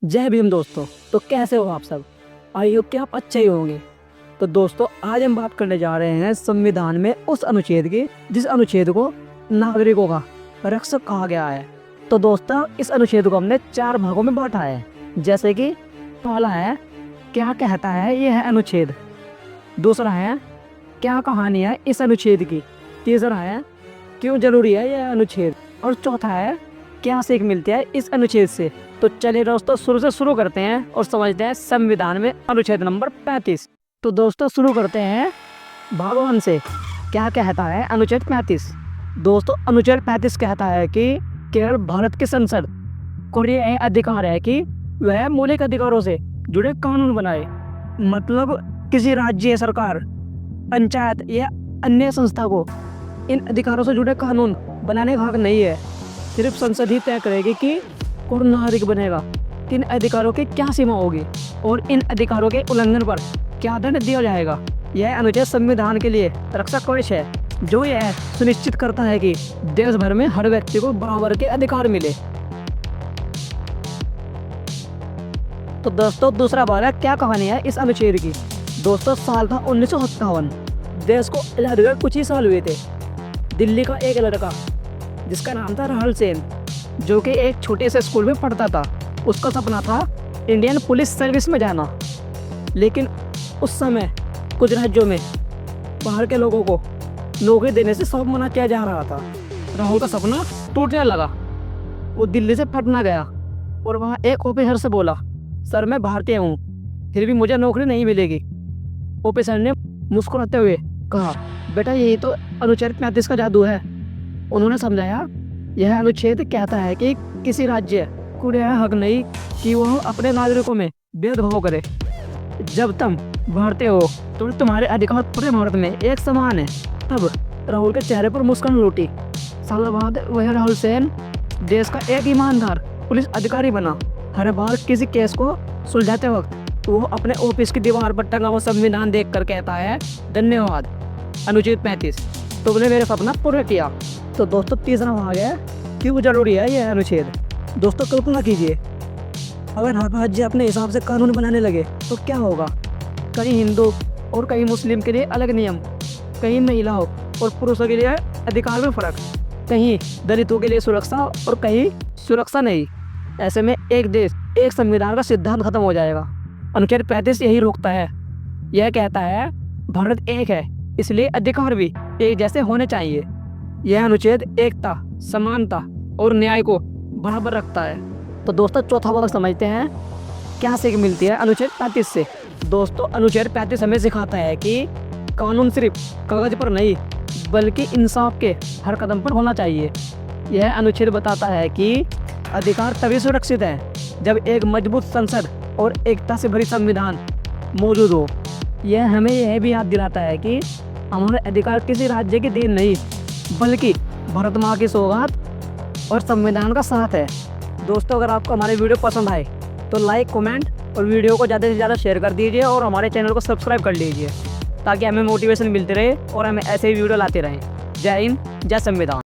जय भीम दोस्तों। तो कैसे हो आप सब? आई होप कि आप अच्छे ही होंगे। तो दोस्तों, आज हम बात करने जा रहे हैं संविधान में उस अनुच्छेद की जिस अनुच्छेद को नागरिकों का रक्षक कहा गया है। तो दोस्तों, इस अनुच्छेद को हमने 4 भागों में बांटा है। जैसे कि पहला है क्या कहता है यह अनुच्छेद, दूसरा है क्या कहानी है इस अनुच्छेद की, तीसरा है क्यों जरूरी है यह अनुच्छेद, और चौथा है क्या सीख मिलती है इस अनुच्छेद से। तो चलिए दोस्तों, शुरू से शुरू करते हैं और समझते हैं संविधान में अनुच्छेद नंबर 35। तो दोस्तों, शुरू करते हैं भाग 1 से। क्या कहता है अनुच्छेद 35? दोस्तों, अनुच्छेद 35 कहता है कि केवल भारत की संसद को यह अधिकार है कि वह मौलिक अधिकारों से जुड़े कानून बनाए। मतलब किसी राज्य सरकार, पंचायत या अन्य संस्था को इन अधिकारों से जुड़े कानून बनाने का हक नहीं है। सिर्फ संसद ही तय करेगी कि कौन नागरिक बनेगा, इन अधिकारों की क्या सीमा होगी और इन अधिकारों के उल्लंघन पर क्या दंड दिया जाएगा। यह अनुच्छेद संविधान के लिए रक्षक कवच है, जो यह सुनिश्चित करता है कि देश भर में हर व्यक्ति को बराबर के अधिकार मिले। तो दोस्तों, दूसरा भाग है क्या कहानी है इस अनुच्छेद की। दोस्तों, साल था 1957। देश को आजादी हुए कुछ ही साल हुए थे। दिल्ली का एक लड़का जिसका नाम था राहुल सेन, जो कि एक छोटे से स्कूल में पढ़ता था, उसका सपना था इंडियन पुलिस सर्विस में जाना। लेकिन उस समय कुछ राज्यों में बाहर के लोगों को नौकरी देने से सब मना किया जा रहा था। राहुल का सपना टूटने लगा। वो दिल्ली से पटना गया और वहाँ एक ऑफिसर से बोला, सर मैं भारतीय हूँ, फिर भी मुझे नौकरी नहीं मिलेगी। ऑफिसर ने मुस्कुराते हुए कहा, बेटा यही तो अनुच्छेद 35 का जादू है। उन्होंने समझाया, यह अनुच्छेद कहता है कि किसी राज्य को यह हक नहीं कि वह अपने नागरिकों में भेदभाव करे। जब तुम भारतीय हो तो तुम्हारे अधिकार पूरे भारत में एक समान है। तब राहुल के चेहरे पर मुस्कान लूटी। साल बाद वह राहुल सेन देश का एक ईमानदार पुलिस अधिकारी बना। हर बार किसी केस को सुलझाते वक्त वो अपने ऑफिस की दीवार पर टंगा हुआ संविधान देख कर कहता है, धन्यवाद अनुच्छेद 35, तुमने मेरे सपना पूरा किया। तो दोस्तों, तीसरा भाग है क्यों जरूरी है यह अनुच्छेद। दोस्तों, कल्पना कीजिए, अगर हर राज्य अपने हिसाब से कानून बनाने लगे तो क्या होगा। कहीं हिंदू और कहीं मुस्लिम के लिए अलग नियम, कहीं महिलाओं और पुरुषों के लिए अधिकार में फर्क, कहीं दलितों के लिए सुरक्षा और कहीं सुरक्षा नहीं। ऐसे में एक देश एक संविधान का सिद्धांत खत्म हो जाएगा। अनुच्छेद 35 यही रोकता है। यह कहता है भारत एक है, इसलिए अधिकार भी एक जैसे होने चाहिए। यह अनुच्छेद एकता, समानता और न्याय को बराबर रखता है। तो दोस्तों, चौथा भाग समझते हैं क्या सीख मिलती है अनुच्छेद 35 से। दोस्तों, अनुच्छेद 35 हमें सिखाता है कि कानून सिर्फ कागज पर नहीं बल्कि इंसाफ के हर कदम पर होना चाहिए। यह अनुच्छेद बताता है कि अधिकार तभी सुरक्षित है जब एक मजबूत संसद और एकता से भरी संविधान मौजूद हो। यह हमें यह भी याद दिलाता है कि हमारे अधिकार किसी राज्य की देन नहीं बल्कि भारत माँ की सौगात और संविधान का साथ है। दोस्तों, अगर आपको हमारे वीडियो पसंद आए तो लाइक, कमेंट और वीडियो को ज़्यादा से ज़्यादा शेयर कर दीजिए और हमारे चैनल को सब्सक्राइब कर लीजिए ताकि हमें मोटिवेशन मिलती रहे और हमें ऐसे ही वीडियो लाते रहें। जय हिंद, जय संविधान।